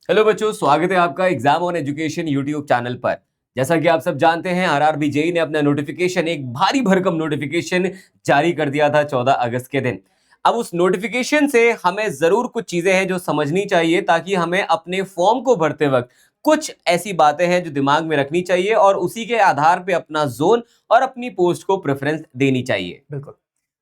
Hello बच्चों, स्वागत है आपका exam on education YouTube channel पर। जैसा कि आप सब जानते हैं, आरआरबी जेईई ने अपना नोटिफिकेशन, एक भारी भरकम नोटिफिकेशन जारी कर दिया था 14 अगस्त के दिन। अब उस नोटिफिकेशन से हमें जरूर कुछ चीजें हैं जो समझनी चाहिए, ताकि हमें अपने फॉर्म को भरते वक्त कुछ ऐसी बातें हैं जो दिमाग में रखनी चाहिए और उसी के आधार पे अपना जोन और अपनी पोस्ट को प्रेफरेंस देनी चाहिए। बिल्कुल।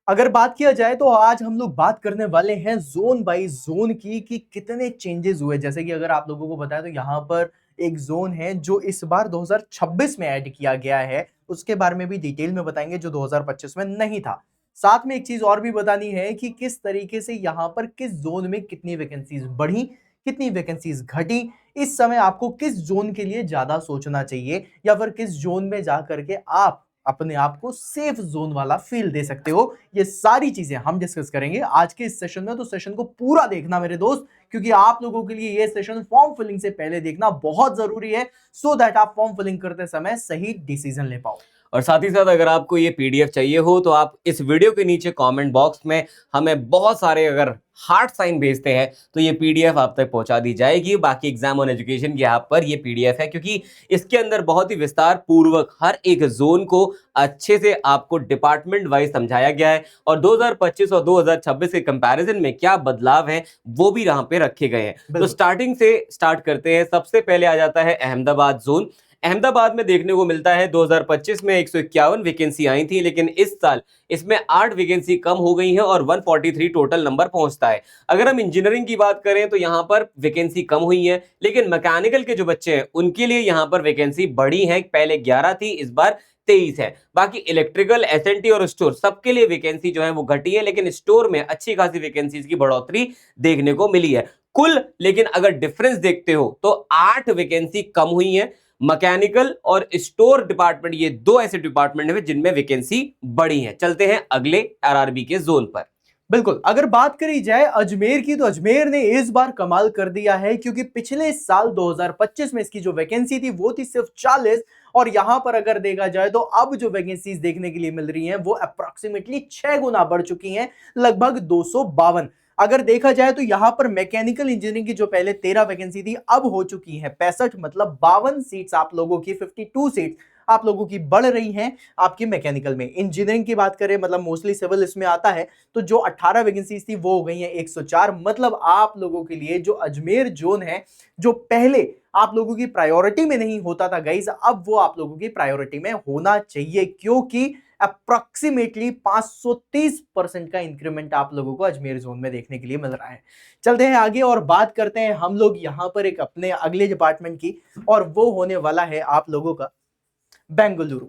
अगर बात किया जाए तो आज हम लोग बात करने वाले हैं जोन बाय जोन की कि कितने चेंजेस हुए। जैसे कि अगर आप लोगों को बताया तो यहाँ पर एक जोन है जो इस बार 2026 में ऐड किया गया है, उसके बारे में भी डिटेल में बताएंगे जो 2025 में नहीं था। साथ में एक चीज और भी बतानी है कि किस तरीके से यहाँ पर किस जोन में कितनी वैकेंसीज बढ़ी, कितनी वैकेंसीज घटी, इस समय आपको किस जोन के लिए ज्यादा सोचना चाहिए या फिर किस जोन में जा करके आप अपने आप को सेफ जोन वाला फील दे सकते हो। ये सारी चीजें हम डिस्कस करेंगे आज के इस सेशन में, तो सेशन को पूरा देखना मेरे दोस्त, क्योंकि आप लोगों के लिए ये सेशन फॉर्म फिलिंग से पहले देखना बहुत जरूरी है, सो दैट आप फॉर्म फिलिंग करते समय सही डिसीजन ले पाओ। और साथ ही साथ अगर आपको ये पीडीएफ चाहिए हो तो आप इस वीडियो के नीचे कमेंट बॉक्स में हमें बहुत सारे अगर हार्ट साइन भेजते हैं तो ये पीडीएफ आप तक पहुंचा दी जाएगी। बाकी एग्जाम ऑन एजुकेशन के यहाँ पर ये पीडीएफ है, क्योंकि इसके अंदर बहुत ही विस्तार पूर्वक हर एक जोन को अच्छे से आपको डिपार्टमेंट वाइज समझाया गया है और 2025 और 2026 के कंपैरिजन में क्या बदलाव है वो भी यहाँ पे रखे गए हैं। तो स्टार्टिंग से स्टार्ट करते हैं। सबसे पहले आ जाता है अहमदाबाद जोन। अहमदाबाद में देखने को मिलता है 2025 में 151 वैकेंसी आई थी, लेकिन इस साल इसमें 8 वैकेंसी कम हो गई है और 143 टोटल नंबर पहुंचता है। अगर हम इंजीनियरिंग की बात करें तो यहां पर वैकेंसी कम हुई है, लेकिन मैकेनिकल के जो बच्चे हैं उनके लिए यहां पर वैकेंसी बढ़ी है। पहले 11 थी, इस बार 23 है। बाकी इलेक्ट्रिकल, एसएनटी और स्टोर सबके लिए वैकेंसी जो है वो घटी है, लेकिन स्टोर में अच्छी खासी वैकेंसीज की बढ़ोतरी देखने को मिली है कुल। लेकिन अगर डिफरेंस देखते हो तो 8 वैकेंसी कम हुई है। मैकेनिकल और स्टोर डिपार्टमेंट, ये दो ऐसे डिपार्टमेंट हैं जिनमें वैकेंसी बढ़ी है। चलते हैं अगले आरआरबी के जोन पर। बिल्कुल, अगर बात करी जाए अजमेर की, तो अजमेर ने इस बार कमाल कर दिया है, क्योंकि पिछले साल 2025 में इसकी जो वैकेंसी थी वो थी सिर्फ 40, और यहां पर अगर देखा जाए तो अब जो वैकेंसीज देखने के लिए मिल रही हैं वो अप्रोक्सीमेटली 6 गुना बढ़ चुकी हैं, लगभग 252। अगर देखा जाए तो यहां पर मैकेनिकल इंजीनियरिंग की जो पहले 13 वैकेंसी थी अब हो चुकी है 65, मतलब 52 सीट्स आप लोगों की, 52 सीट्स आप लोगों की बढ़ रही हैं आपकी मैकेनिकल में। इंजीनियरिंग की बात करें, मतलब मोस्टली सिविल इसमें आता है, तो जो 18 वैकेंसीज थी वो हो गई हैं 104। मतलब आप लोगों के लिए जो अजमेर जोन है, जो पहले आप लोगों की प्रायोरिटी में नहीं होता था गाइस, अब वो आप लोगों की प्रायोरिटी में होना चाहिए, क्योंकि अप्रोक्सीमेटली 530% का इंक्रीमेंट आप लोगों को अजमेर जोन में देखने के लिए मिल रहा है। चलते हैं आगे और बात करते हैं हम लोग यहां पर एक अपने अगले डिपार्टमेंट की, और वो होने वाला है आप लोगों का बेंगलुरु।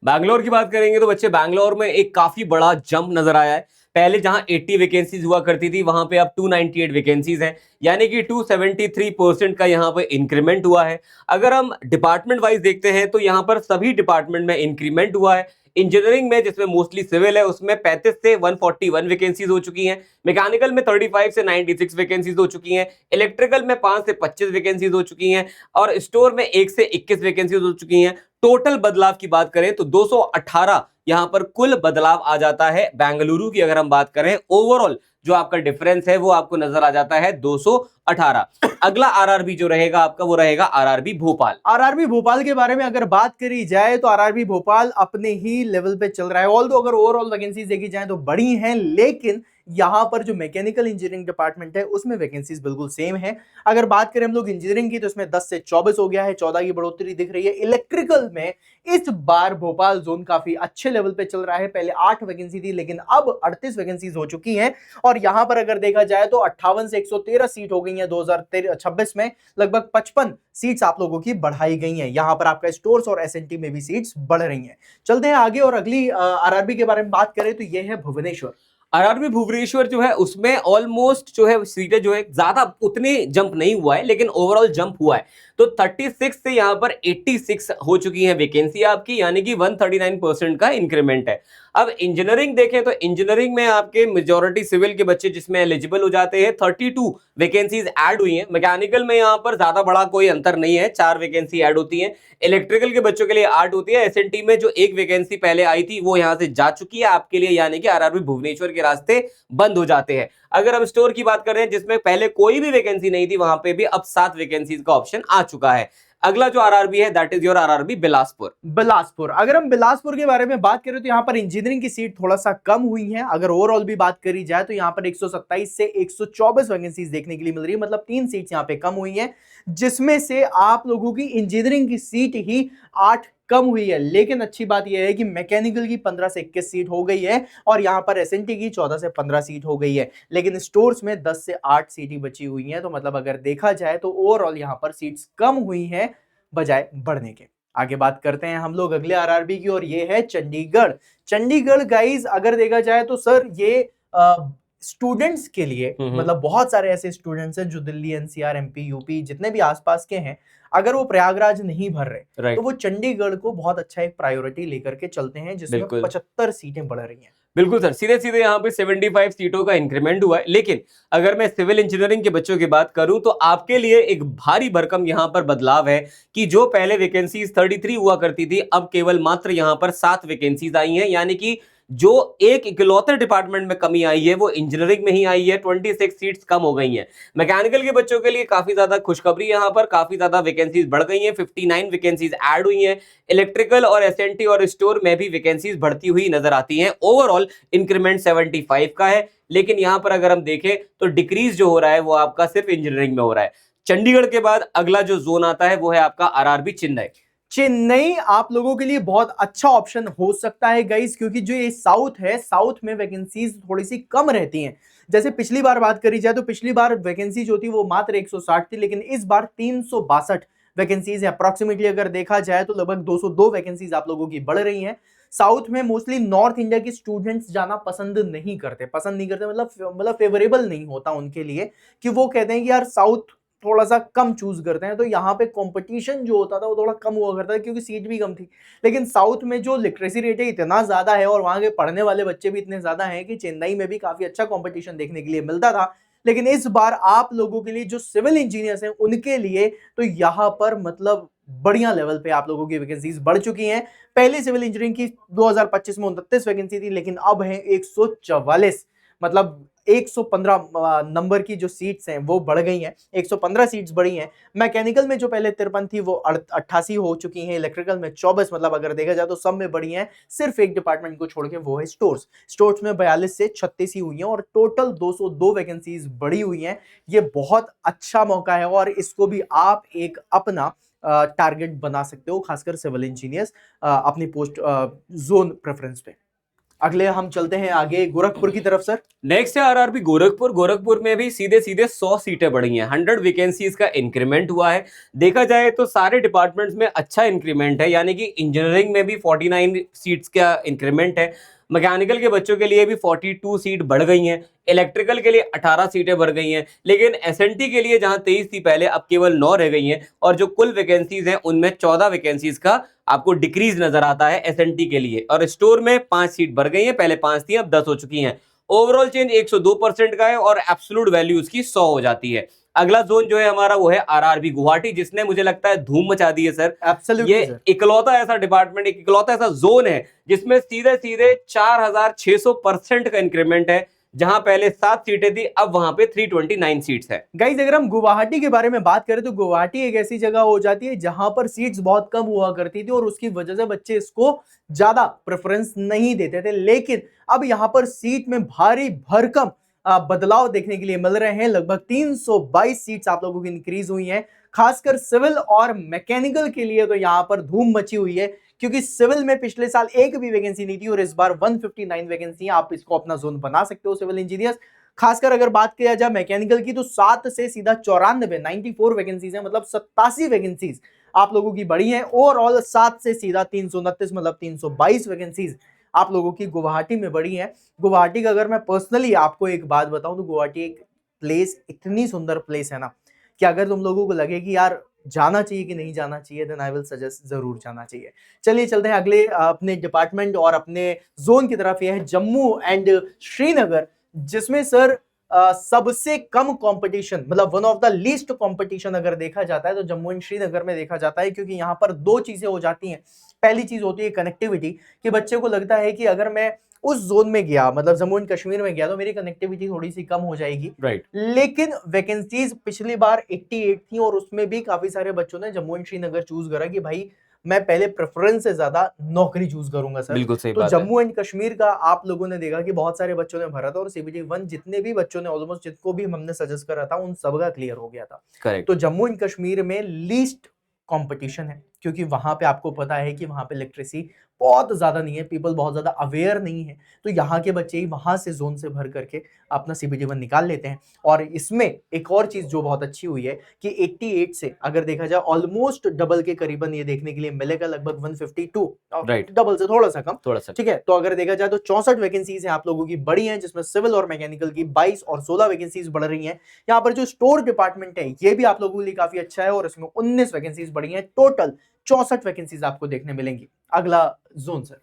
बैंगलोर की बात करेंगे तो बच्चे, बैंगलोर में एक काफी बड़ा जंप नजर आया है। पहले जहां 80 वैकेंसीज हुआ करती थी वहां पे अब 298 वैकेंसीज हैं, यानी कि 273% का यहां पर इंक्रीमेंट हुआ है। अगर हम डिपार्टमेंट वाइज देखते हैं तो यहां पर सभी डिपार्टमेंट में इंक्रीमेंट हुआ है। इंजीनियरिंग में, जिसमें मोस्टली सिविल है, उसमें 35 से 141 वैकेंसीज हो चुकी हैं। मैकेनिकल में 35 से 96 वैकेंसीज हो चुकी हैं। इलेक्ट्रिकल में 5 से 25 वैकेंसीज हो चुकी हैं और स्टोर में 1 से 21 वैकेंसीज हो चुकी हैं। टोटल बदलाव की बात करें तो 218 यहां पर कुल बदलाव आ जाता है। बेंगलुरु की अगर हम बात करें, ओवरऑल जो आपका डिफरेंस है वो आपको नजर आ जाता है 218। अगला आरआरबी जो रहेगा आपका, वो रहेगा आरआरबी भोपाल। आरआरबी भोपाल के बारे में अगर बात करी जाए तो आरआरबी भोपाल अपने ही लेवल पे चल रहा है। ऑल अगर ओवरऑल वैकेंसीज देखी जाए तो बड़ी हैं, लेकिन यहां पर जो मैकेनिकल इंजीनियरिंग डिपार्टमेंट है उसमें वैकेंसीज बिल्कुल सेम है। अगर बात करें हम लोग इंजीनियरिंग की, तो इसमें 10 से 24 हो गया है, 14 की बढ़ोतरी दिख रही है। इलेक्ट्रिकल में इस बार भोपाल जोन काफी अच्छे लेवल पे चल रहा है। पहले 8 वैकेंसी थी, लेकिन अब 38 वैकेंसीज हो चुकी हैं, और यहां पर अगर देखा जाए तो 58 से 113 सीट हो गई है 2026 में। लगभग 55 सीट्स आप लोगों की बढ़ाई गई हैं। यहां पर आपका स्टोर्स और एसएनटी में भी सीट्स बढ़ रही हैं। चलते हैं आगे और अगली आरआरबी के बारे में बात करें तो यह है भुवनेश्वर। आरआरबी भुवनेश्वर जो है उसमें ऑलमोस्ट जो है सीटें जो है ज्यादा उतने जंप नहीं हुआ है, लेकिन ओवरऑल जंप हुआ है। तो 36 से यहां पर 86 हो चुकी है वैकेंसी आपकी, यानी कि 139% का इंक्रीमेंट है। अब इंजीनियरिंग देखें तो इंजीनियरिंग में आपके मेजोरिटी सिविल के बच्चे जिसमें एलिजिबल हो जाते हैं, 32 वैकेंसीज ऐड हुई हैं। मैकेनिकल में यहाँ पर ज्यादा बड़ा कोई अंतर नहीं है, 4 वैकेंसी ऐड होती हैं। इलेक्ट्रिकल के बच्चों के लिए 8 होती है। एसएनटी में जो एक वैकेंसी पहले आई थी वो यहाँ से जा चुकी है आपके लिए, यानी कि आरआरबी भुवनेश्वर के रास्ते बंद हो जाते हैं। अगर हम स्टोर की बात कर रहे हैं जिसमें पहले कोई भी वैकेंसी नहीं थी, वहां पे भी अब 7 वैकेंसीज का ऑप्शन आ चुका है। अगला जो आरआरबी है that is your RRB Bilaspur. Bilaspur, अगर हम बिलासपुर के बारे में बात करें तो यहाँ पर इंजीनियरिंग की सीट थोड़ा सा कम हुई है। अगर ओवरऑल भी बात करी जाए तो यहाँ पर 127 से 124 वैकेंसीज देखने के लिए मिल रही है, मतलब 3 सीट्स यहाँ पे कम हुई हैं, जिसमें से आप लोगों की इंजीनियरिंग की सीट ही 8 कम हुई है। लेकिन अच्छी बात यह है कि मैकेनिकल की 15 से 21 सीट हो गई है और यहाँ पर एसएनटी की 14 से 15 सीट हो गई है। लेकिन स्टोर्स में 10 से 8 सीट ही बची हुई हैं, तो मतलब अगर देखा जाए तो ओवरऑल यहाँ पर सीट्स कम हुई हैं बजाय बढ़ने के। आगे बात करते हैं हम लोग अगले आरआरबी की, और ये है चंडीगढ़। चंडीगढ़ गाइज अगर देखा जाए तो सर ये स्टूडेंट्स के लिए, मतलब बहुत सारे ऐसे स्टूडेंट्स हैं जो दिल्ली, एनसीआर, एमपी, यूपी जितने भी आसपास के हैं, अगर वो प्रयागराज नहीं भर रहे तो वो चंडीगढ़ को बहुत अच्छा एक प्रायोरिटी लेकर के चलते हैं, जिसमें 75 सीटें बढ़ रही हैं। बिल्कुल सर, सीधे सीधे यहाँ पे 75 सीटों का इंक्रीमेंट हुआ है। लेकिन अगर मैं सिविल इंजीनियरिंग के बच्चों की बात करूं तो आपके लिए एक भारी भरकम यहाँ पर बदलाव है कि जो पहले वैकेंसीज 33 हुआ करती थी, अब केवल मात्र यहाँ पर 7 वैकेंसीज आई हैं, यानी कि जो एक इकलौते डिपार्टमेंट में कमी आई है वो इंजीनियरिंग में ही आई है। 26 सीट्स कम हो गई हैं। मैकेनिकल के बच्चों के लिए काफी ज्यादा खुशखबरी, यहाँ पर काफी ज्यादा वैकेंसीज बढ़ गई हैं, 59 वैकेंसीज ऐड हुई हैं। इलेक्ट्रिकल और एसएनटी और स्टोर में भी वैकेंसीज बढ़ती हुई नजर आती हैं। ओवरऑल इंक्रीमेंट 75 का है, लेकिन यहां पर अगर हम देखें तो डिक्रीज जो हो रहा है वो आपका सिर्फ इंजीनियरिंग में हो रहा है। चंडीगढ़ के बाद अगला जो जोन आता है वो है आपका आरआरबी चेन्नई। चेन्नई आप लोगों के लिए बहुत अच्छा ऑप्शन हो सकता है गाइस, क्योंकि जो ये साउथ है, साउथ में वैकेंसीज थोड़ी सी कम रहती हैं। जैसे पिछली बार बात करी जाए तो पिछली बार वैकेंसी जो थी वो मात्र 160 थी, लेकिन इस बार 362 वैकेंसीज है। अप्रोक्सीमेटली अगर देखा जाए तो लगभग 202 वैकेंसीज आप लोगों की बढ़ रही हैं। साउथ में मोस्टली नॉर्थ इंडिया के स्टूडेंट्स जाना पसंद नहीं करते, मतलब फेवरेबल नहीं होता उनके लिए, कि वो कहते हैं कि यार साउथ थोड़ा सा कम चूज करते हैं। तो यहाँ पे कंपटीशन जो होता था वो थोड़ा कम हुआ करता था, क्योंकि सीट भी कम थी। लेकिन साउथ में जो लिटरेसी रेट है इतना ज्यादा है और वहां के पढ़ने वाले बच्चे भी इतने ज्यादा हैं कि चेन्नई में भी काफी अच्छा कंपटीशन देखने के लिए मिलता था। लेकिन इस बार आप लोगों के लिए जो सिविल इंजीनियर्स हैं उनके लिए तो यहाँ पर मतलब बढ़िया लेवल पे आप लोगों की वैकेंसीज बढ़ चुकी हैं। पहले सिविल इंजीनियरिंग की 2025 में 29 वैकेंसी थी, लेकिन अब है 144, मतलब 115 नंबर की जो सीट्स हैं वो बढ़ गई हैं, 115 सीट्स बढ़ी हैं। मैकेनिकल में जो पहले 53 थी वो 88 हो चुकी हैं। इलेक्ट्रिकल में 24, मतलब अगर देखा जाए तो सब में बढ़ी हैं, सिर्फ एक डिपार्टमेंट को छोड़ के, वो है स्टोर्स। स्टोर्स में 42 से 36 ही हुई हैं और टोटल 202 वैकेंसीज बढ़ी हुई हैं। ये बहुत अच्छा मौका है और इसको भी आप एक अपना टारगेट बना सकते हो, खासकर सिविल इंजीनियर्स अपनी पोस्ट जोन प्रेफरेंस पे। अगले हम चलते हैं आगे गोरखपुर की तरफ सर। नेक्स्ट है आरआरबी गोरखपुर। गोरखपुर में भी सीधे सीधे 100 सीटें बढ़ी हैं, 100 वैकेंसीज का इंक्रीमेंट हुआ है। देखा जाए तो सारे डिपार्टमेंट्स में अच्छा इंक्रीमेंट है, यानी कि इंजीनियरिंग में भी 49 सीट्स का इंक्रीमेंट है। मैकेनिकल के बच्चों के लिए भी 42 सीट बढ़ गई हैं। इलेक्ट्रिकल के लिए 18 सीटें बढ़ गई हैं। लेकिन एसएनटी के लिए जहां 23 थी पहले, अब केवल 9 रह गई हैं। और जो कुल वैकेंसीज हैं उनमें 14 वैकेंसीज का आपको डिक्रीज नजर आता है एसएनटी के लिए। और स्टोर में 5 सीट बढ़ गई हैं, पहले 5 थी अब 10 हो चुकी हैं। ओवरऑल चेंज 102% का है और एब्सोल्यूट वैल्यू उसकी 100 हो जाती है। अगला जोन जो है हमारा वो है आरआरबी गुवाहाटी, जिसने मुझे लगता है धूम मचा दी है सर। एब्सोल्युटली ये इकलौता ऐसा डिपार्टमेंट, एक इकलौता ऐसा जोन है जिसमें सीधे सीधे 4600% का इंक्रीमेंट है। जहां पहले 7 सीटें थी अब वहां पे 329 सीट्स है। गाइस अगर हम गुवाहाटी के बारे में बात करें तो गुवाहाटी एक ऐसी जगह हो जाती है जहां पर सीट्स बहुत कम हुआ करती थी और उसकी वजह से बच्चे इसको ज्यादा प्रेफरेंस नहीं देते थे। लेकिन अब यहां पर सीट में भारी भरकम बदलाव देखने के लिए मिल रहे हैं। लगभग 322 सीट्स आप लोगों की इंक्रीज हुई हैं। खासकर सिविल और मैकेनिकल के लिए तो यहां पर धूम मची हुई है, क्योंकि सिविल में पिछले साल एक भी वैकेंसी नहीं थी और इस बार 159 वैकेंसी। आप इसको अपना जोन बना सकते हो सिविल इंजीनियर्स। खासकर अगर बात किया जाए मैकेनिकल की तो 7 से सीधा 94 वैकेंसीज है, मतलब 87 वैकेंसीज आप लोगों की बढ़ी है। ओवरऑल 7 से सीधा 329, मतलब 322 वैकेंसीज आप लोगों की गुवाहाटी में बढ़ी है। गुवाहाटी का अगर मैं पर्सनली आपको एक बात बताऊं तो गुवाहाटी एक प्लेस, इतनी सुंदर प्लेस है ना कि अगर तुम लोगों को लगे कि यार जाना चाहिए कि नहीं जाना चाहिए, देन आई विल सजेस्ट जरूर जाना चाहिए। चलिए चलते हैं अगले अपने डिपार्टमेंट और अपने जोन की तरफ। ये है जम्मू एंड श्रीनगर, जिसमें सर सबसे कम कंपटीशन, मतलब one of the least competition अगर देखा जाता है तो जम्मू एंड श्रीनगर में देखा जाता है, क्योंकि यहाँ पर दो चीजें हो जाती हैं। पहली चीज होती है कनेक्टिविटी, कि बच्चे को लगता है कि अगर मैं उस जोन में गया, मतलब जम्मू एंड कश्मीर में गया, तो मेरी कनेक्टिविटी थोड़ी सी कम हो जाएगी। राइट। लेकिन वैकेंसीज पिछली बार 88 थी और उसमें भी काफी सारे बच्चों ने जम्मू एंड श्रीनगर चूज करा कि भाई मैं पहले प्रेफरेंस से ज्यादा नौकरी चूज करूंगा सर। बिल्कुल सही तो बात है। जम्मू एंड कश्मीर का आप लोगों ने देखा कि बहुत सारे बच्चों ने भरा था और सीबीटी 1 जितने भी बच्चों ने, ऑलमोस्ट जिनको भी हमने सजेस्ट करा था उन सबका क्लियर हो गया था। करेक्ट। तो जम्मू एंड कश्मीर में लीस्ट कंपटीशन है, क्योंकि वहां पे आपको पता है कि वहां पे लिटरेसी बहुत ज्यादा नहीं है, पीपल बहुत ज्यादा अवेयर नहीं है, तो यहाँ के बच्चे ही वहां से जोन से भर करके अपना सीबीटी 1 निकाल लेते हैं। और इसमें एक और चीज जो बहुत अच्छी हुई है कि 88 से अगर देखा जाए ऑलमोस्ट डबल के करीबन ये देखने के लिए मिलेगा, लगभग 152, राइट। डबल से थोड़ा सा कम। थोड़ा सा। ठीक है, तो अगर देखा जाए तो 64 वैकेंसीज हैं आप लोगों की बढ़ी हैं, जिसमें सिविल और मैकेनिकल की 22 और 16 वैकेंसीज बढ़ रही हैं। यहाँ पर जो स्टोर डिपार्टमेंट है ये भी आप लोगों के लिए काफी अच्छा है और इसमें 19 वैकेंसीज बढ़ी हैं, टोटल 64 वैकेंसीज आपको देखने मिलेंगी। अगला जोन सर।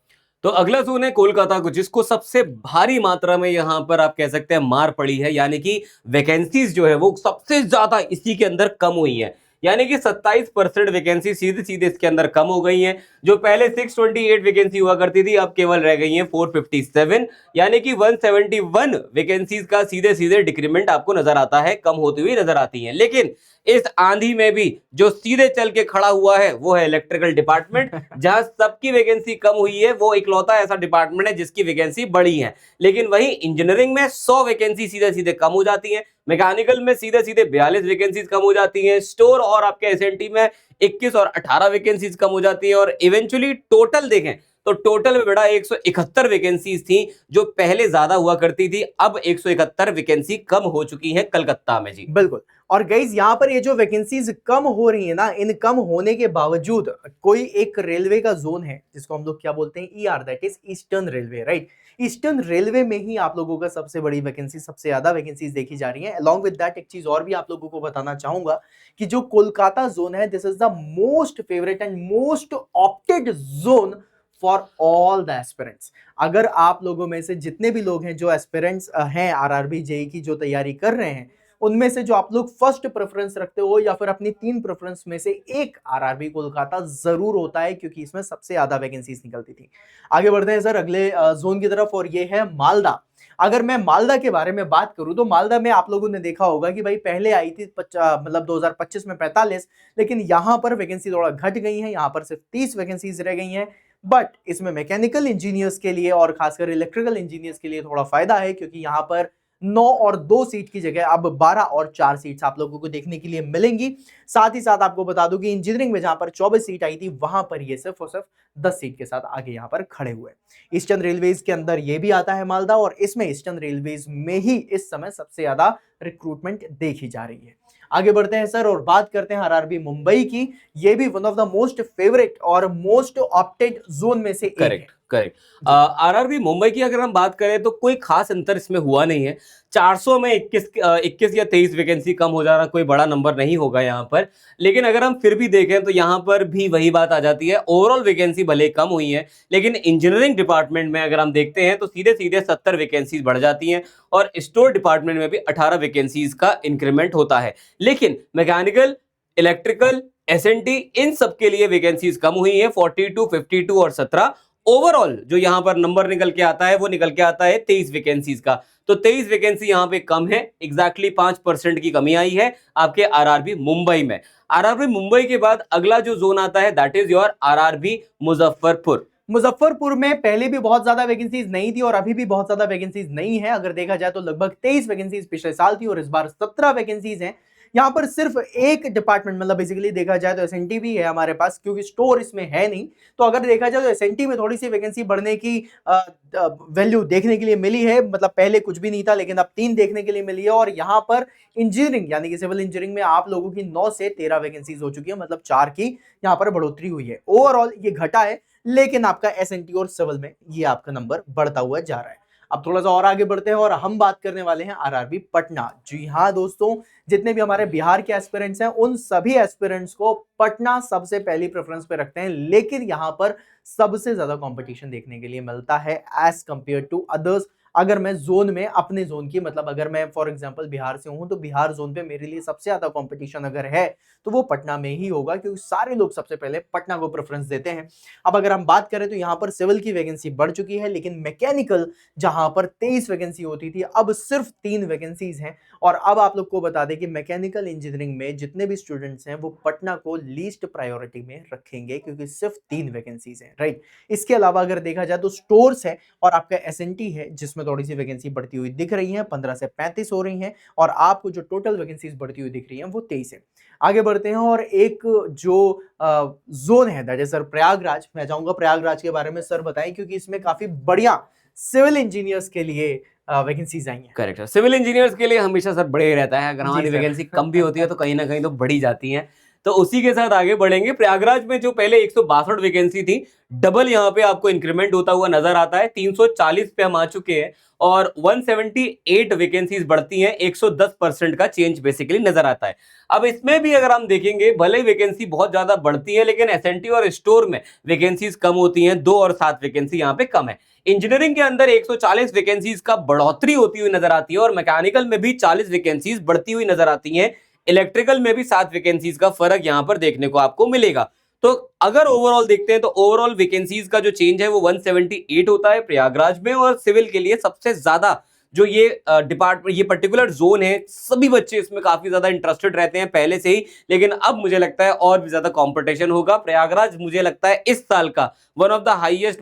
तो अगला जोन है कोलकाता को, जिसको सबसे भारी मात्रा में यहां पर आप कह सकते हैं मार पड़ी है, यानी कि वैकेंसीज जो है वो सबसे ज्यादा इसी के अंदर कम हुई है, यानी कि 27% वैकेंसी सीधे सीधे इसके अंदर कम हो गई हैं। जो पहले 628 वैकेंसी हुआ करती थी अब केवल रह गई हैं 457, यानी कि 171 वैकेंसीज का सीधे सीधे डिक्रीमेंट आपको नजर आता है, कम होती हुई नजर आती हैं। लेकिन इस आंधी में भी जो सीधे चल के खड़ा हुआ है वो है इलेक्ट्रिकल डिपार्टमेंट, जहां सबकी वैकेंसी कम हुई है, वो इकलौता ऐसा डिपार्टमेंट है जिसकी वैकेंसी बढ़ी है। लेकिन वही इंजीनियरिंग में 100 वैकेंसी सीधे सीधे कम हो जाती है, मैकेनिकल में सीधे सीधे 42 वैकेंसीज कम हो जाती हैं, स्टोर और आपके एसएनटी में 21 और 18 वैकेंसीज कम हो जाती है, और इवेंचुअली टोटल देखें तो टोटल में बड़ा 171 वैकेंसीज थी, जो पहले ज्यादा हुआ करती थी, अब 171 वैकेंसी कम हो चुकी है कलकत्ता में जी। बिल्कुल। और गाइज यहाँ पर ये जो वैकेंसीज कम हो रही है ना, इन कम होने के बावजूद कोई एक रेलवे का जोन है जिसको हम लोग क्या बोलते हैं, ER, that is eastern railway, right. Eastern railway में ही आप लोगों का सबसे बड़ी वैकेंसी, सबसे ज्यादा वैकेंसीज देखी जा रही है। अलॉन्ग विद दैट एक चीज और भी आप लोगों को बताना चाहूंगा कि जो कोलकाता जोन है, this is the most favourite and most opted zone for all the aspirants. अगर आप लोगों में से जितने भी लोग हैं जो एस्पिरेंट्स हैं आरआरबी जेई की जो तैयारी कर रहे हैं, उनमें से जो आप लोग फर्स्ट प्रेफरेंस रखते हो या फिर अपनी 3 प्रेफरेंस में से एक आरआरबी कोलकाता जरूर होता है, क्योंकि इसमें सबसे ज्यादा वैकेंसीज निकलती थी। आगे बढ़ते हैं सर अगले जोन की तरफ, और ये है मालदा। अगर मैं मालदा के बारे में बात करूं तो मालदा में आप लोगों ने देखा होगा कि भाई पहले आई थी मतलब 2025 में 45, लेकिन यहां पर वैकेंसी थोड़ा घट गई है, यहां पर सिर्फ 30 वैकेंसीज रह गई हैं। बट इसमें मैकेनिकल इंजीनियर्स के लिए और खासकर इलेक्ट्रिकल इंजीनियर्स के लिए थोड़ा फायदा है, क्योंकि यहां पर 9 और 2 सीट की जगह अब 12 और 4 सीट्स आप लोगों को देखने के लिए मिलेंगी। साथ ही साथ आपको बता दूं कि इंजीनियरिंग में जहां पर 24 सीट आई थी, वहां पर ये सिर्फ और सिर्फ 10 सीट के साथ आगे यहां पर खड़े हुए। ईस्टर्न रेलवेज के अंदर ये भी आता है मालदा, और इसमें ईस्टर्न रेलवेज में ही इस समय सबसे ज्यादा रिक्रूटमेंट देखी जा रही है। आगे बढ़ते हैं सर और बात करते हैं आरआरबी मुंबई की। ये भी one of the most favourite और मोस्ट ऑप्टेड जोन में से एक है। करेक्ट। आरआरबी मुंबई की अगर हम बात करें तो कोई खास अंतर इसमें हुआ नहीं है। 400 में 21 या 23 वैकेंसी कम हो जाना कोई बड़ा नंबर नहीं होगा यहाँ पर। लेकिन अगर हम फिर भी देखें तो यहाँ पर भी वही बात आ जाती है, ओवरऑल वैकेंसी भले कम हुई है, लेकिन इंजीनियरिंग डिपार्टमेंट में अगर हम देखते हैं तो सीधे सीधे 70 वैकेंसीज बढ़ जाती हैं, और स्टोर डिपार्टमेंट में भी 18 वैकेंसीज का इंक्रीमेंट होता है। लेकिन मैकेनिकल, इलेक्ट्रिकल, एसएनटी, इन सब के लिए वैकेंसीज कम हुई है, 42, 52 और 17। ओवरऑल जो यहां पर नंबर निकल के आता है वो निकल के आता है 23 वैकेंसीज का। तो 23 वैकेंसी यहां पे कम है, एग्जैक्टली 5% की कमी आई है आपके आरआरबी मुंबई में। आरआरबी मुंबई के बाद अगला जो जोन आता है that is your RRB Muzaffarpur. Muzaffarpur में पहले भी बहुत ज्यादा वैकेंसीज नहीं थी और अभी भी बहुत ज्यादा वैकेंसीज नहीं है। अगर देखा जाए तो लगभग 23 वैकेंसीज पिछले साल थी और इस बार 17 वैकेंसीज हैं। यहाँ पर सिर्फ एक डिपार्टमेंट, मतलब बेसिकली देखा जाए तो एसएनटी भी है हमारे पास, क्योंकि स्टोर इसमें है नहीं। तो अगर देखा जाए तो एसएनटी में थोड़ी सी वैकेंसी बढ़ने की वैल्यू देखने के लिए मिली है, मतलब पहले कुछ भी नहीं था लेकिन अब 3 देखने के लिए मिली है। और यहाँ पर इंजीनियरिंग यानी कि सिविल इंजीनियरिंग में आप लोगों की 9 से 13 वैकेंसीज हो चुकी है, मतलब 4 की यहाँ पर बढ़ोतरी हुई है। ओवरऑल ये घटा है, लेकिन आपका एसएनटी और सिविल में ये आपका नंबर बढ़ता हुआ जा रहा है। अब थोड़ा सा और आगे बढ़ते हैं और हम बात करने वाले हैं आरआरबी पटना। जी हाँ दोस्तों, जितने भी हमारे बिहार के एस्पिरेंट्स हैं उन सभी एस्पिरेंट्स को पटना सबसे पहली प्रेफरेंस पे रखते हैं, लेकिन यहाँ पर सबसे ज्यादा कंपटीशन देखने के लिए मिलता है एज कंपेयर टू अदर्स। अगर मैं जोन में अपने जोन की मतलब अगर मैं फॉर एग्जांपल बिहार से हूं तो बिहार जोन पे मेरे लिए सबसे ज्यादा कंपटीशन अगर है तो वो पटना में ही होगा, क्योंकि सारे लोग सबसे पहले पटना को प्रेफरेंस देते हैं। अब अगर हम बात करें तो यहाँ पर सिविल की वैकेंसी बढ़ चुकी है, लेकिन मैकेनिकल जहां पर 23 वैकेंसी होती थी अब सिर्फ 3 वैकेंसीज हैं। और अब आप लोग को बता दें कि मैकेनिकल इंजीनियरिंग में जितने भी स्टूडेंट्स हैं वो पटना को लीस्ट प्रायोरिटी में रखेंगे, क्योंकि सिर्फ 3 वैकेंसीज हैं, राइट। इसके अलावा अगर देखा जाए तो स्टोर्स है और आपका एसएनटी है जिसमें थोड़ी सी वैकेंसी बढ़ती हुई दिख रही है, 15 से 35 हो रही हैं, और आपको जो टोटल वैकेंसीज बढ़ती हुई दिख रही हैं वो 23 है। आगे बढ़ते हैं और एक जो जोन है दैट इज सर प्रयागराज। मैं चाहूंगा प्रयागराज के बारे में सर बताएं, क्योंकि इसमें काफी बढ़िया सिविल इंजीनियर्स के लिए वैकेंसीज आई हैं। करेक्ट है, सिविल इंजीनियर्स के लिए हमेशा सर बढ़े ही रहता है। अगर जी हमारी सर। वैकेंसी कम भी होती है तो कहीं ना कहीं तो बढ़ी जाती है। तो उसी के साथ आगे बढ़ेंगे। प्रयागराज में जो पहले 162 वैकेंसी थी, डबल यहाँ पे आपको इंक्रीमेंट होता हुआ नजर आता है। 340 पे हम आ चुके हैं और 178 वैकेंसीज बढ़ती हैं। 110% का चेंज बेसिकली नजर आता है। अब इसमें भी अगर हम देखेंगे, भले ही वैकेंसी बहुत ज्यादा बढ़ती है लेकिन एसएनटी और स्टोर में वैकेंसीज कम होती हैं। 2 और 7 वैकेंसी यहाँ पे कम है। इंजीनियरिंग के अंदर 140 वैकेंसीज का बढ़ोतरी होती हुई नजर आती है और मैकेनिकल में भी 40 वैकेंसीज बढ़ती हुई नजर आती हैं। इलेक्ट्रिकल में भी 7 वैकेंसीज का फर्क यहां पर देखने को आपको मिलेगा। तो अगर ओवरऑल देखते हैं तो ओवरऑल वैकेंसीज का जो चेंज है वो 178 होता है प्रयागराज में। और सिविल के लिए सबसे ज्यादा जो ये डिपार्टमेंट, ये पर्टिकुलर जोन है, सभी बच्चे इसमें काफी ज्यादा इंटरेस्टेड रहते हैं पहले से ही, लेकिन अब मुझे लगता है और भी ज्यादा कंपटीशन होगा। प्रयागराज मुझे लगता है इस साल का वन ऑफ द हाईएस्ट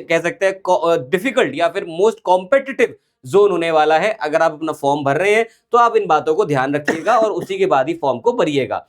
कह सकते हैं डिफिकल्ट या फिर मोस्ट कॉम्पिटिटिव जोन होने वाला है। अगर आप अपना फॉर्म भर रहे हैं तो आप इन बातों को ध्यान रखिएगा और उसी के बाद ही फॉर्म को भरिएगा।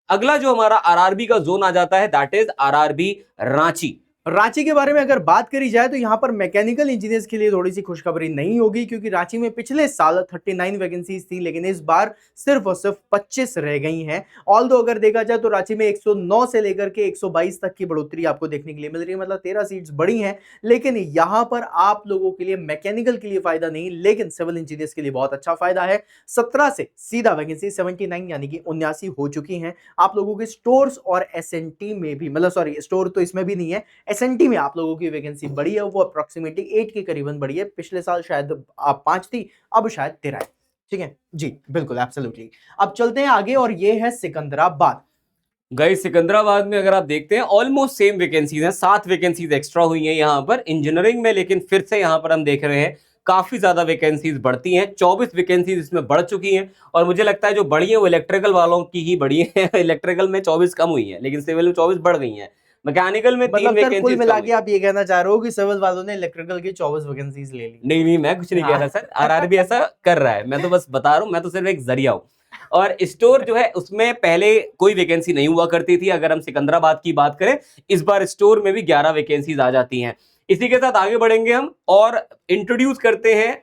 अगला जो हमारा आरआरबी का जोन आ जाता है that is RRB Ranchi. Ranchi के बारे में अगर बात करी जाए तो यहाँ पर मैकेनिकल इंजीनियर्स के लिए थोड़ी सी खुशखबरी नहीं होगी, क्योंकि रांची में पिछले साल 39 वैकेंसीज थी लेकिन इस बार सिर्फ और सिर्फ 25 रह गई हैं। ऑल्दो अगर देखा जाए तो रांची में 109 से लेकर के 122 तक की बढ़ोतरी आपको देखने के लिए मिल रही है, मतलब 13 सीट्स बढ़ी हैं। लेकिन यहाँ पर आप लोगों के लिए मैकेनिकल के लिए फायदा नहीं, लेकिन सिविल इंजीनियर्स के लिए बहुत अच्छा फायदा है। 17 से सीधा वैकेंसी 79 यानी कि 79 हो चुकी हैं। आप लोगों के स्टोर्स और एसएनटी में भी, मतलब सॉरी स्टोर तो इसमें भी नहीं है, एसएनटी में आप लोगों की वैकेंसी बढ़ी है, वो अप्रोक्सीमेटली 8 के करीबन बढ़ी है। पिछले साल शायद 5 थी, अब शायद 13 है। ठीक है जी, बिल्कुल एब्सोल्युटली। अब चलते हैं आगे और ये है सिकंदराबाद। गई सिकंदराबाद में अगर आप देखते हैं ऑलमोस्ट सेम वैकेंसीज हैं, 7 वैकेंसीज एक्स्ट्रा हुई हैं यहाँ पर इंजीनियरिंग में, लेकिन फिर से यहाँ पर हम देख रहे हैं काफी ज्यादा वैकेंसीज बढ़ती हैं। 24 वैकेंसीज इसमें बढ़ चुकी हैं और मुझे लगता है जो बढ़ी है वो इलेक्ट्रिकल वालों की ही बढ़ी है। इलेक्ट्रिकल में 24 कम हुई है लेकिन सिविल में 24 बढ़ गई हैं। मैकेनिकल में 3 मतलब सर कुल वैकेंसीज मिला के आप ये कहना चाह रहे हो कि सिविल वालों ने इलेक्ट्रिकल की 24 वैकेंसीज ले ली? नहीं नहीं, मैं कुछ नहीं कह रहा सर, आरआरबी ऐसा कर रहा है, मैं तो बस बता रहा हूँ, मैं तो सिर्फ एक जरिया हूँ। और स्टोर जो है उसमें पहले कोई वैकेंसी नहीं हुआ करती थी। अगर हम सिकंदराबाद की बात करें, इस बार स्टोर में भी 11 वैकेंसीज आ जाती हैं। इसी के साथ आगे बढ़ेंगे हम और इंट्रोड्यूस करते हैं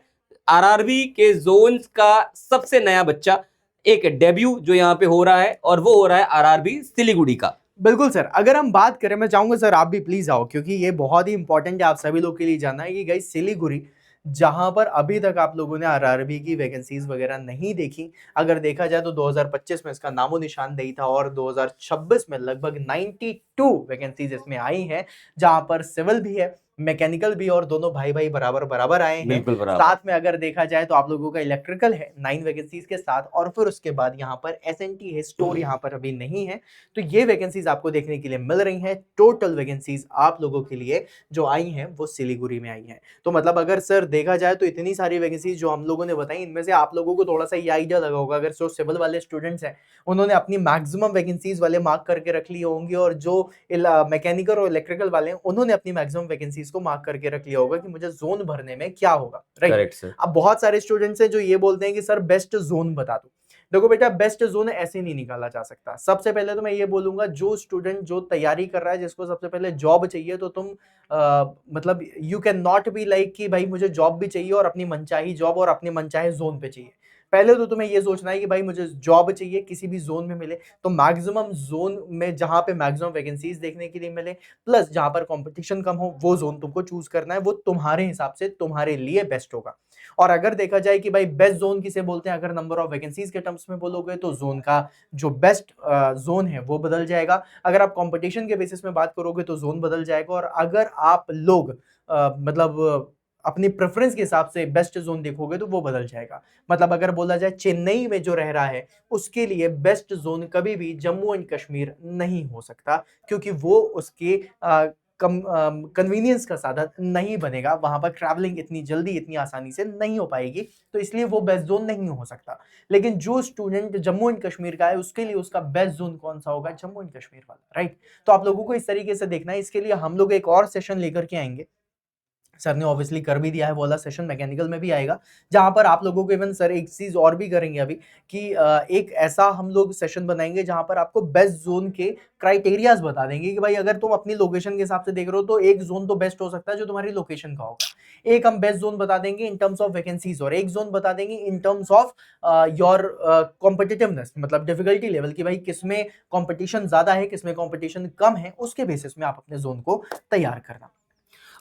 आरआरबी के जोन्स का सबसे नया बच्चा, एक डेब्यू जो यहाँ पे हो रहा है, और वो हो रहा है आरआरबी सिलीगुड़ी का। बिल्कुल सर, अगर हम बात करें, मैं चाहूंगा सर आप भी प्लीज आओ, क्योंकि ये बहुत ही इंपॉर्टेंट है आप सभी लोग के लिए जानना है कि गाइस सिलीगुड़ी जहां पर अभी तक आप लोगों ने आरआरबी की वैकेंसीज वगैरह नहीं देखी, अगर देखा जाए तो 2025 में इसका नामो निशान नहीं था और 2026 में लगभग 92 वैकेंसीज इसमें आई हैं, जहां पर सिविल भी है, मैकेनिकल भी, और दोनों भाई भाई बराबर बराबर आए हैं। बिल्कुल बराबर। साथ में अगर देखा जाए तो आप लोगों का इलेक्ट्रिकल है 9 वैकेंसीज के साथ, और फिर उसके बाद यहाँ पर एसएनटी है, स्टोर यहाँ पर अभी नहीं है। तो ये वैकेंसीज आपको देखने के लिए मिल रही हैं। टोटल वैकेंसीज आप लोगों के लिए जो आई हैं वो सिलीगुड़ी में आई हैं। तो मतलब अगर सर देखा जाए तो इतनी सारी वैकेंसीज जो हम लोगों ने बताई, इनमें से आप लोगों को थोड़ा सा ये आइडिया लगा होगा, अगर जो सिविल वाले स्टूडेंट्स हैं उन्होंने अपनी मैक्सिमम वैकेंसीज वाले मार्क करके रख लिए होंगे, और जो मैकेनिकल और इलेक्ट्रिकल वाले हैं उन्होंने अपनी मैक्सिमम वैकेंसीज को मार्क करके रख लिया होगा कि मुझे जोन भरने में क्या होगा, राइट। Correct sir. अब बहुत सारे स्टूडेंट्स हैं जो ये बोलते हैं कि सर बेस्ट जोन बता दो। देखो बेटा, बेस्ट जोन ऐसे नहीं निकाला जा सकता। सबसे पहले तो मैं ये बोलूंगा, जो स्टूडेंट जो तैयारी कर रहा है, जिसको सबसे पहले जॉब चाहिए, तो तुम मतलब you can not be like कि भाई मुझे जॉब भी चाहिए और अपनी मनचाही जॉब और अपने मनचाहे जोन पे चाहिए। पहले तो तुम्हें ये सोचना है कि भाई मुझे जॉब चाहिए, किसी भी जोन में मिले, तो मैक्सिमम जोन में जहां पे मैक्सिमम वैकेंसीज देखने के लिए मिले, प्लस जहां पर कंपटीशन कम हो, वो जोन तुमको चूज करना है, वो तुम्हारे हिसाब से तुम्हारे लिए बेस्ट होगा। और अगर देखा जाए कि भाई बेस्ट जोन किसे बोलते हैं, अगर नंबर ऑफ वैकेंसीज के टर्म्स में बोलोगे तो जोन का जो बेस्ट जोन है वो बदल जाएगा। अगर आप कंपटीशन के बेसिस में बात करोगे तो जोन बदल जाएगा। और अगर आप लोग मतलब अपनी प्रेफरेंस के हिसाब से बेस्ट जोन देखोगे तो वो बदल जाएगा। मतलब अगर बोला जाए चेन्नई में जो रह रहा है उसके लिए बेस्ट जोन कभी भी जम्मू एंड कश्मीर नहीं हो सकता, क्योंकि वो उसके कन्वीनियंस का साधन नहीं बनेगा, वहां पर ट्रैवलिंग इतनी जल्दी इतनी आसानी से नहीं हो पाएगी, तो इसलिए वो बेस्ट जोन नहीं हो सकता। लेकिन जो स्टूडेंट जम्मू एंड कश्मीर का है उसके लिए उसका बेस्ट जोन कौन सा होगा, जम्मू एंड कश्मीर वाला, राइट। तो आप लोगों को इस तरीके से देखना है। इसके लिए हम लोग एक और सेशन लेकर के आएंगे, सर ने ऑब्वियसली कर भी दिया है, वो वाला सेशन मैकेनिकल में भी आएगा, जहां पर आप लोगों को इवन सर एक चीज और भी करेंगे अभी कि एक ऐसा हम लोग सेशन बनाएंगे जहां पर आपको बेस्ट जोन के क्राइटेरियाज बता देंगे कि भाई अगर तुम अपनी लोकेशन के हिसाब से देख रहे हो तो एक जोन तो बेस्ट हो सकता है जो तुम्हारी लोकेशन का होगा। एक हम बेस्ट जोन बता देंगे इन टर्म्स ऑफ वैकेंसीज, और एक जोन बता देंगे in terms of your competitiveness, मतलब डिफिकल्टी लेवल की भाई किसमें कॉम्पिटिशन ज्यादा है किसमें कॉम्पिटिशन कम है, उसके बेसिस में आप अपने जोन को तैयार करना।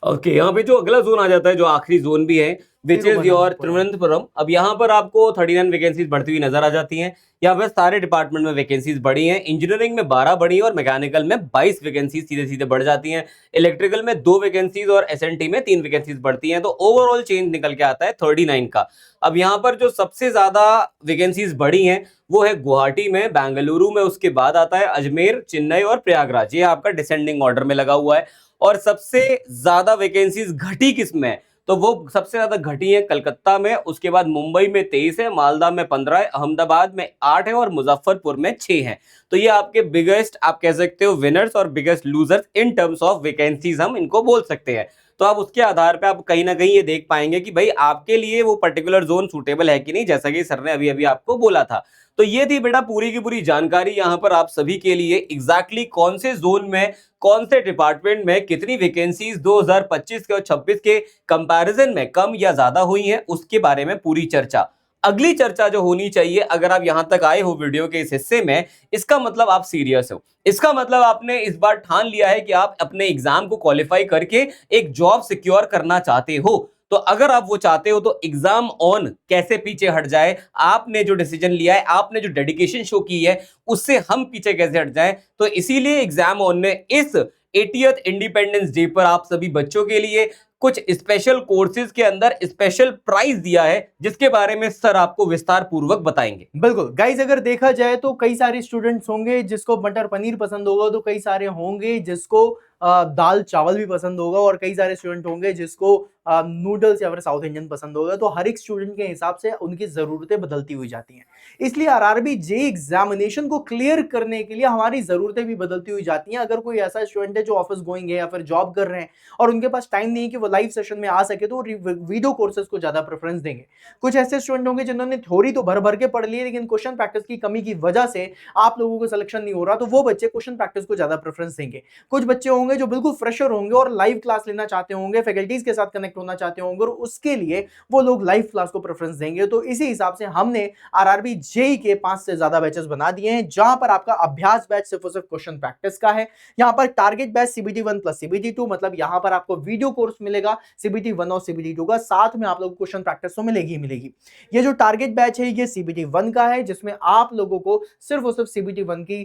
ओके, यहाँ पे जो अगला जोन आ जाता है, जो आखिरी जोन भी है, विच इज योर तिरुवनंतपुरम। अब यहाँ पर आपको 39 वैकेंसीज बढ़ती हुई नजर आ जाती हैं। यहाँ पर सारे डिपार्टमेंट में वैकेंसीज बढ़ी हैं। इंजीनियरिंग में 12 बढ़ी है और मैकेनिकल में 22 वैकेंसीज सीधे सीधे बढ़ जाती हैं। इलेक्ट्रिकल में 2 वैकेंसीज और एसएनटी में 3 वैकेंसीज बढ़ती हैं। तो ओवरऑल चेंज निकल के आता है 39 का। अब यहाँ पर जो सबसे ज्यादा वैकेंसीज बढ़ी हैं वो है गुवाहाटी में, बेंगलुरु में, उसके बाद आता है अजमेर, चेन्नई और प्रयागराज। ये आपका डिसेंडिंग ऑर्डर में लगा हुआ है। और सबसे ज्यादा वैकेंसीज घटी किसमें, तो वो सबसे ज्यादा घटी है कलकत्ता में, उसके बाद मुंबई में 23 है, मालदा में 15 है, अहमदाबाद में 8 है और मुजफ्फरपुर में 6 है। तो ये आपके बिगेस्ट, आप कह सकते हो, विनर्स और biggest losers in terms of vacancies हम इनको बोल सकते हैं। तो आप उसके आधार पे आप कहीं ना कहीं ये देख पाएंगे कि भाई आपके लिए वो पर्टिकुलर जोन सूटेबल है कि नहीं, जैसा कि सर ने अभी अभी आपको बोला था। तो ये थी बेटा पूरी की पूरी जानकारी यहाँ पर आप सभी के लिए, एग्जैक्टली कौन से जोन में कौन से डिपार्टमेंट में कितनी वैकेंसीज 2025 के और 26 के कंपैरिजन में कम या ज्यादा हुई हैं, उसके बारे में पूरी चर्चा। अगली चर्चा जो होनी चाहिए, अगर आप यहां तक आए हो वीडियो के इस हिस्से में, इसका मतलब आप सीरियस हो। इसका मतलब आपने इस बार ठान लिया है कि आप अपने एग्जाम को क्वालिफाई करके एक जॉब सिक्योर करना चाहते हो। तो अगर आप वो चाहते हो तो एग्जाम ऑन कैसे पीछे हट जाए, आपने जो डिसीजन लिया है, आपने जो डेडिकेशन शो की है, उससे हम पीछे कैसे हट जाएं। तो इसीलिए एग्जाम ऑन ने इस 80th इंडिपेंडेंस डे पर आप सभी बच्चों के लिए कुछ स्पेशल कोर्सेज के अंदर स्पेशल प्राइज दिया है, जिसके बारे में सर आपको विस्तार पूर्वक बताएंगे। बिल्कुल गाइस, अगर देखा जाए तो कई सारे स्टूडेंट्स होंगे जिसको मटर पनीर पसंद होगा, तो कई सारे होंगे जिसको दाल चावल भी पसंद होगा, और कई सारे स्टूडेंट होंगे जिसको नूडल्स या फिर साउथ इंडियन पसंद होगा। तो हर एक स्टूडेंट के हिसाब से उनकी जरूरतें बदलती हुई जाती हैं। इसलिए आरआरबी जे एग्जामिनेशन को क्लियर करने के लिए हमारी जरूरतें भी बदलती हुई जाती हैं। अगर कोई ऐसा स्टूडेंट है जो ऑफिस गोइंग है या फिर जॉब कर रहे हैं और उनके पास टाइम नहीं है कि वो लाइव सेशन में आ सके, तो वीडियो कोर्सेज को ज्यादा प्रेफरेंस देंगे। कुछ ऐसे स्टूडेंट होंगे जिन्होंने थ्योरी तो भर भर के पढ़ ली है, लेकिन क्वेश्चन प्रैक्टिस की कमी की वजह से आप लोगों को सिलेक्शन नहीं हो रहा, तो वो बच्चे क्वेश्चन प्रैक्टिस को ज्यादा प्रेफरेंस देंगे। कुछ बच्चे होंगे जो बिल्कुल फ्रेशर होंगे और लाइव क्लास लेना चाहते होंगे, फैकल्टीज के साथ कनेक्ट होना चाहते होंगे, और उसके लिए वो लोग लाइव क्लास को प्रेफरेंस देंगे। तो इसी हिसाब से हमने आरआरबी जेई के 5 से ज्यादा बैचेस बना दिए हैं, जहां पर आपका अभ्यास बैच सिर्फ और सिर्फ क्वेश्चन प्रैक्टिस का है। यहां पर target batch CBT 1 plus CBT 2, मतलब यहां पर आपको वीडियो कोर्स मिलेगा सीबीटी 1 और सीबीटी 2 का, साथ में आप लोगों को क्वेश्चन प्रैक्टिस तो मिलेगी ही मिलेगी। ये जो टारगेट बैच है ये सीबीटी 1 का है, जिसमें आप लोगों को सिर्फ और सिर्फ सीबीटी 1 की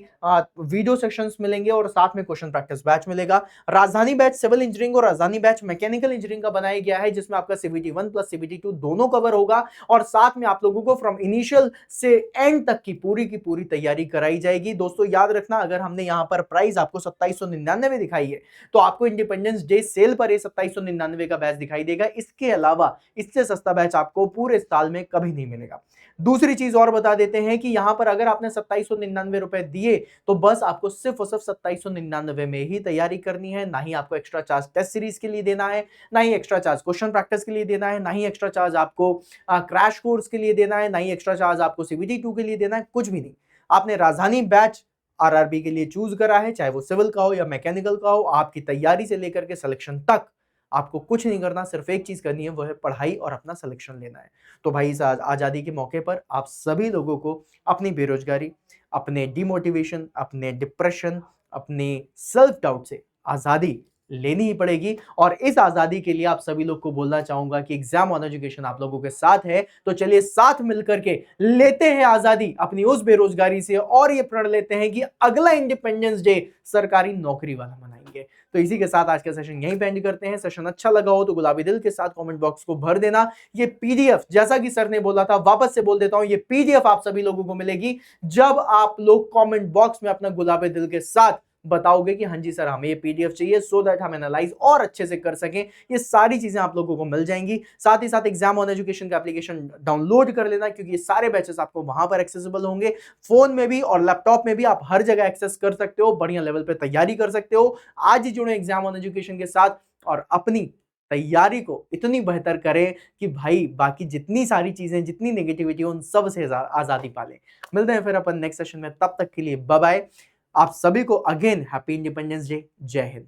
वीडियो सेक्शंस मिलेंगे और साथ में क्वेश्चन प्रैक्टिस बैच मिलेगा। राजधानी बैच सिविल इंजीनियरिंग और राजधानी बैच मैकेनिकल इंजीनियरिंग का बनाया गया है, जिसमें आपका सीबीटी 1 प्लस सीबीटी 2 दोनों कवर होगा, और साथ में आप लोगों को फ्रॉम इनिशियल से एंड तक की पूरी तैयारी कराई जाएगी। दोस्तों याद रखना, अगर हमने यहां पर प्राइस आपको 2799 दिखाई है, तो आपको इंडिपेंडेंस डे सेल पर ये 2799 का बैच दिखाई देगा। इसके अलावा इससे सस्ता बैच आपको पूरे साल में कभी नहीं मिलेगा। दूसरी चीज और बता देते हैं कि यहां पर अगर आपने 2799 रुपए दिए, तो बस आपको सिर्फ और सिर्फ 2799 में ही तैयारी करनी है। ना ही आपको एक्स्ट्रा चार्ज टेस्ट सीरीज के लिए देना है, ना ही एक्स्ट्रा चार्ज क्वेश्चन प्रैक्टिस के लिए देना है, ना ही एक्स्ट्रा चार्ज आपको क्रैश कोर्स के लिए देना है, ना ही एक्स्ट्रा चार्ज आपको सीबीटी 2 के लिए देना है, कुछ भी नहीं। आपने राजधानी बैच आरआरबी के लिए चूज करा है, चाहे वो सिविल का हो या मैकेनिकल का हो, आपकी तैयारी से लेकर के सिलेक्शन तक आपको कुछ नहीं करना, सिर्फ एक चीज करनी है, वो है पढ़ाई और अपना सिलेक्शन लेना है। तो भाई इस आजादी के मौके पर आप सभी लोगों को अपनी बेरोजगारी, अपने डिमोटिवेशन, अपने डिप्रेशन, अपने सेल्फ डाउट से आजादी लेनी ही पड़ेगी। और इस आजादी के लिए आप सभी लोग को बोलना चाहूंगा कि एग्जाम ऑन एजुकेशन आप लोगों के साथ है, तो चलिए साथ मिलकर के लेते हैं आजादी अपनी उस बेरोजगारी से, और ये प्रण लेते हैं कि अगला इंडिपेंडेंस डे सरकारी नौकरी वाला मनाएंगे। तो इसी के साथ आज का सेशन यहीं पे एंड करते हैं। सेशन अच्छा लगा हो तो गुलाबी दिल के साथ कमेंट बॉक्स को भर देना। ये पीडीएफ, जैसा कि सर ने बोला था, वापस से बोल देता हूं, ये पीडीएफ आप सभी लोगों को मिलेगी जब आप लोग कमेंट बॉक्स में अपना गुलाबी दिल के साथ बताओगे कि हाँ जी सर हमें ये पीडीएफ चाहिए, सो दैट हम एनालाइज और अच्छे से कर सकें। ये सारी चीजें आप लोगों को मिल जाएंगी। साथ ही साथ एग्जाम ऑन एजुकेशन का एप्लीकेशन डाउनलोड कर लेना, क्योंकि ये सारे बैचेस आपको वहां पर एक्सेसिबल होंगे, फोन में भी और लैपटॉप में भी। आप हर जगह एक्सेस कर सकते हो, बढ़िया लेवल पे तैयारी कर सकते हो। आज ही जुड़े एग्जाम ऑन एजुकेशन के साथ और अपनी तैयारी को इतनी बेहतर करें कि भाई बाकी जितनी सारी चीजें, जितनी नेगेटिविटी, उन सब से आजादी पालें। मिलते हैं फिर अपन नेक्स्ट सेशन में, तब तक के लिए बाय बाय। आप सभी को अगेन हैप्पी इंडिपेंडेंस डे। जय हिंद।